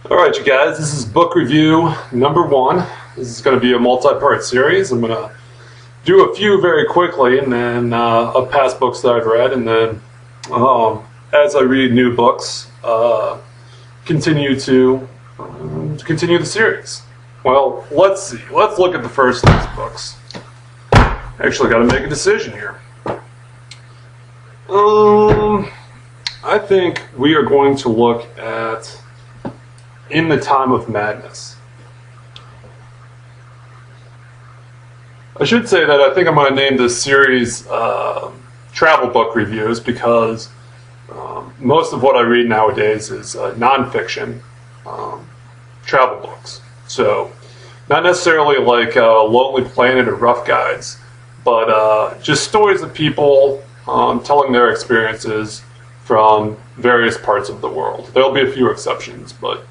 Alright, you guys, this is book review number 1. This is going to be a multi-part series. I'm going to do a few very quickly, and then of past books that I've read, and then as I read new books, continue the series. Well, let's see. Let's look at the first of these books. Actually, got to make a decision here. I think we are going to look at In the Time of Madness. I should say that I think I'm going to name this series Travel Book Reviews because most of what I read nowadays is nonfiction travel books. So, not necessarily like Lonely Planet or Rough Guides, but just stories of people telling their experiences from various parts of the world. There'll be a few exceptions, but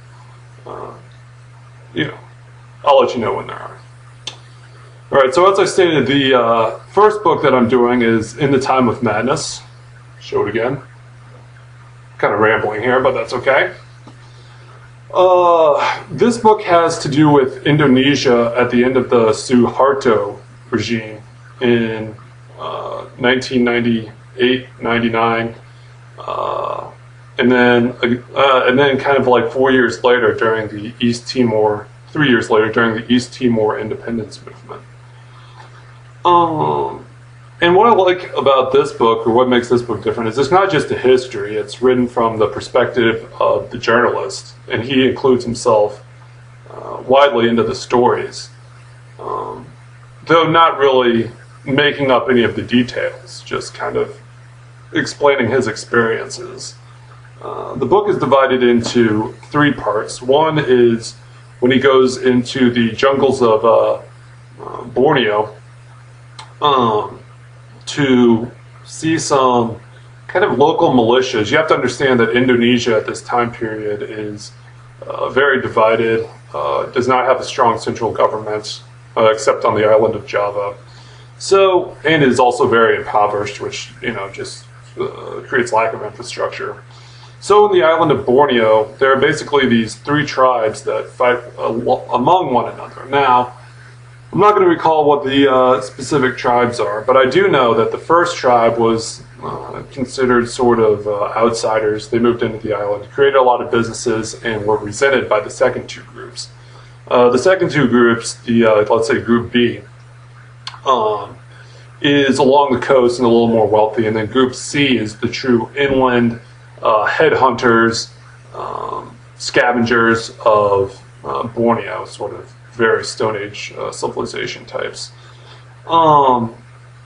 I'll let you know when there are. Alright, so as I stated, the first book that I'm doing is In the Time of Madness. Show it again. Kind of rambling here, but that's okay. This book has to do with Indonesia at the end of the Suharto regime in 1998-99. And then kind of like 4 years later during the East Timor, 3 years later during the East Timor independence movement. And what I like about this book, or what makes this book different, is it's not just a history. It's written from the perspective of the journalist, and he includes himself widely into the stories, though not really making up any of the details, just kind of explaining his experiences. The book is divided into 3 parts. One is when he goes into the jungles of Borneo to see some kind of local militias. You have to understand that Indonesia at this time period is very divided, does not have a strong central government, except on the island of Java. So, and is also very impoverished, which, just creates lack of infrastructure. So in the island of Borneo, there are basically these 3 tribes that fight among one another. Now, I'm not going to recall what the specific tribes are, but I do know that the first tribe was considered sort of outsiders. They moved into the island, created a lot of businesses, and were resented by the second 2 groups. The second 2 groups, let's say Group B, is along the coast and a little more wealthy, and then Group C is the true inland headhunters, scavengers of Borneo, sort of very Stone Age civilization types. Now,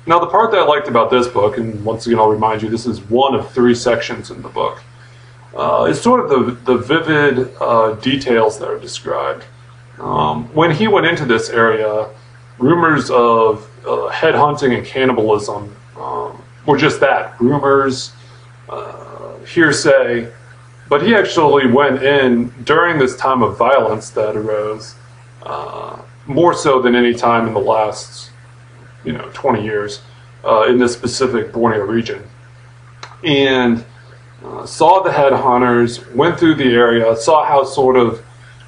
the part that I liked about this book, and once again I'll remind you, this is one of 3 sections in the book, is sort of the vivid details that are described. When he went into this area, rumors of headhunting and cannibalism were just that, rumors, hearsay, but he actually went in during this time of violence that arose, more so than any time in the last 20 years in this specific Borneo region, and saw the headhunters, went through the area, saw how sort of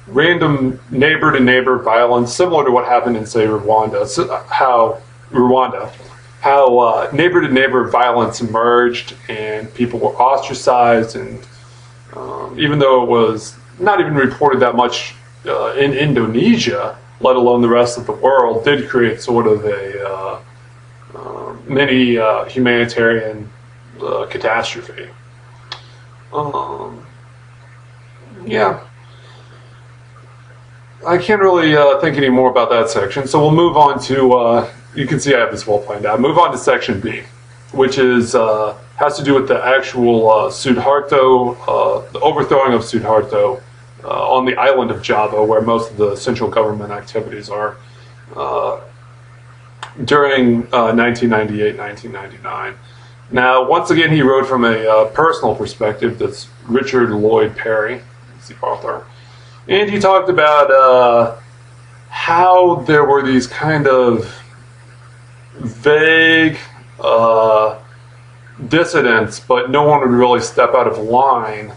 random neighbor-to-neighbor violence, similar to what happened in, say, Rwanda, how neighbor-to-neighbor violence emerged and people were ostracized, and even though it was not even reported that much in Indonesia, let alone the rest of the world, did create sort of a mini humanitarian catastrophe. Yeah. I can't really think any more about that section, so we'll move on to, you can see I have this well planned out, move on to section B, which is has to do with the actual Suharto, the overthrowing of Suharto on the island of Java, where most of the central government activities are, during 1998-1999. Now, once again, he wrote from a personal perspective. That's Richard Lloyd Perry, he's the author. And he talked about how there were these kind of vague dissidents, but no one would really step out of line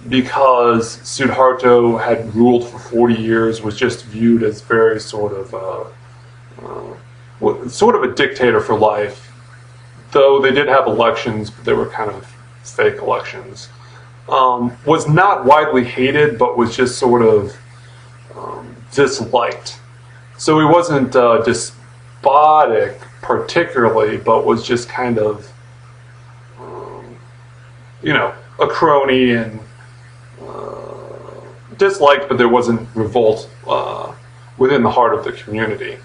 because Suharto had ruled for 40 years, was just viewed as very sort of a dictator for life. Though they did have elections, but they were kind of fake elections. Was not widely hated, but was just sort of disliked. So he wasn't despotic particularly, but was just kind of, a crony and disliked, but there wasn't revolt within the heart of the community.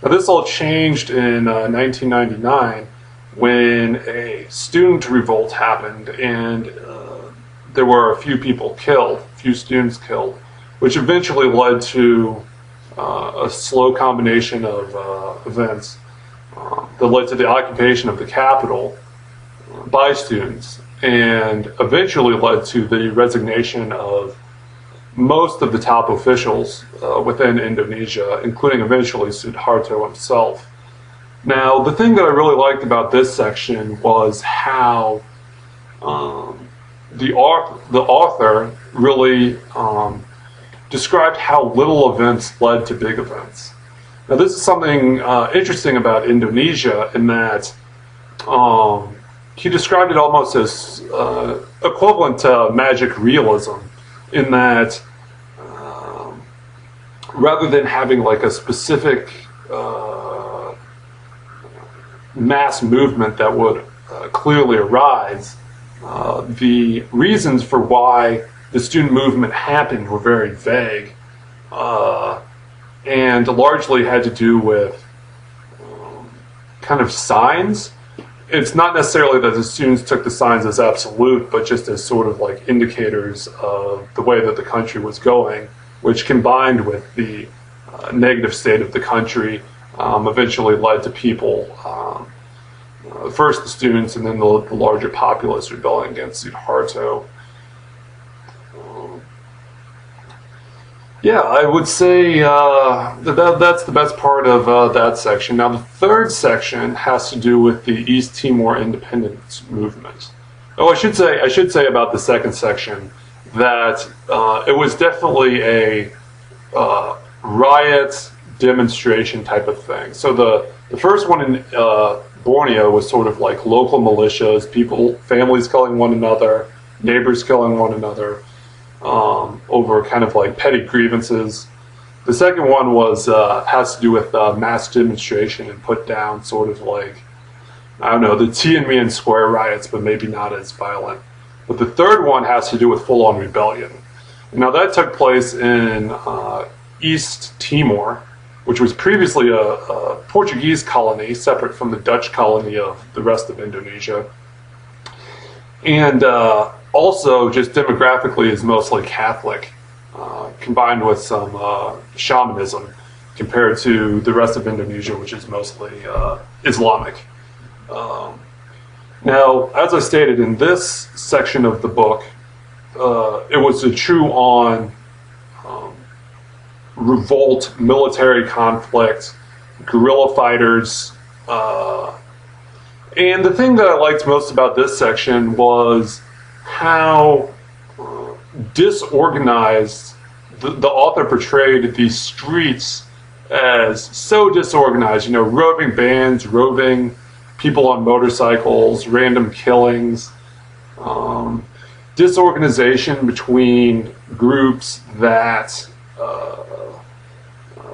Now, this all changed in 1999 when a student revolt happened, and there were a few people killed, a few students killed, which eventually led to a slow combination of events that led to the occupation of the capital by students, and eventually led to the resignation of most of the top officials within Indonesia, including eventually Suharto himself. Now, the thing that I really liked about this section was how the author really described how little events led to big events. Now, this is something interesting about Indonesia in that he described it almost as equivalent to magic realism, in that rather than having like a specific mass movement that would clearly arise, the reasons for why the student movement happened were very vague, and largely had to do with kind of signs. It's not necessarily that the students took the signs as absolute, but just as sort of like indicators of the way that the country was going, which combined with the negative state of the country eventually led to people, first the students and then the larger populace rebelling against Suharto. Yeah, I would say that's the best part of that section. Now, the third section has to do with the East Timor independence movement. Oh, I should say about the second section that it was definitely a riot demonstration type of thing. So the first one in Borneo was sort of like local militias, families killing one another, neighbors killing one another, over kind of like petty grievances. The second one was has to do with mass demonstration and put down sort of like, I don't know, the Tiananmen Square riots, but maybe not as violent. But the third one has to do with full-on rebellion. Now that took place in East Timor, which was previously a Portuguese colony separate from the Dutch colony of the rest of Indonesia. And also, just demographically, is mostly Catholic, combined with some shamanism, compared to the rest of Indonesia, which is mostly Islamic. Now, as I stated in this section of the book, it was a true-on revolt, military conflict, guerrilla fighters. And the thing that I liked most about this section was how disorganized the author portrayed these streets as so disorganized. Roving bands, roving people on motorcycles, random killings, disorganization between groups that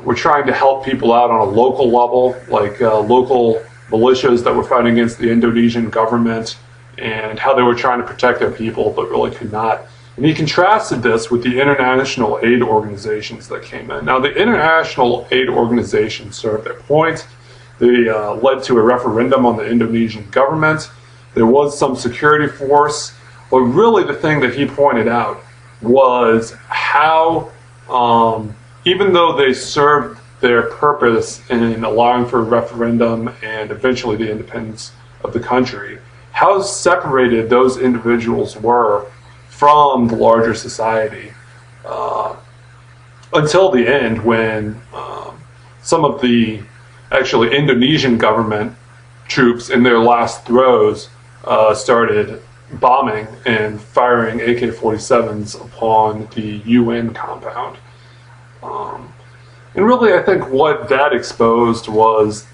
were trying to help people out on a local level, like local militias that were fighting against the Indonesian government, and how they were trying to protect their people but really could not. And he contrasted this with the international aid organizations that came in. Now, the international aid organizations served their point. They led to a referendum on the Indonesian government. There was some security force. But really the thing that he pointed out was how, even though they served their purpose in allowing for a referendum and eventually the independence of the country, how separated those individuals were from the larger society until the end, when some of the actually Indonesian government troops in their last throes started bombing and firing AK-47s upon the UN compound. And really, I think what that exposed was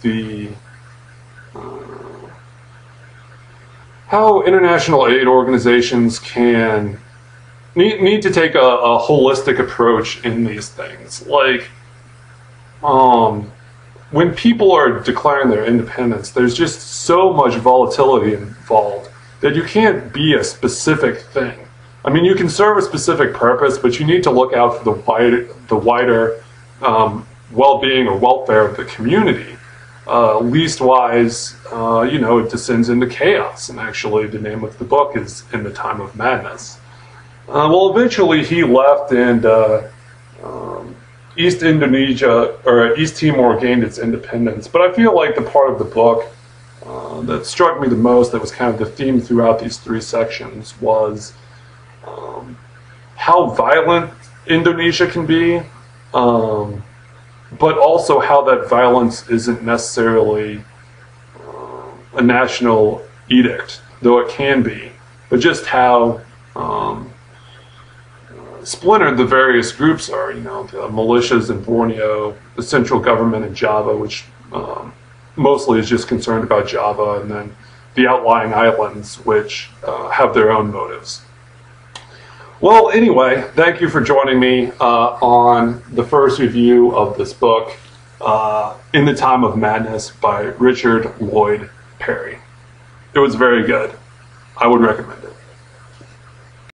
how international aid organizations need to take a holistic approach in these things. Like, when people are declaring their independence, there's just so much volatility involved that you can't be a specific thing. I mean, you can serve a specific purpose, but you need to look out for the wider well-being or welfare of the community. Leastwise, it descends into chaos, and actually the name of the book is In the Time of Madness. Well, eventually he left, and East Timor gained its independence. But I feel like the part of the book that struck me the most, that was kind of the theme throughout these 3 sections, was how violent Indonesia can be, but also how that violence isn't necessarily a national edict, though it can be, but just how splintered the various groups are. The militias in Borneo, the central government in Java, which mostly is just concerned about Java, and then the outlying islands, which have their own motives. Well, anyway, thank you for joining me on the first review of this book, In the Time of Madness by Richard Lloyd Perry. It was very good. I would recommend it.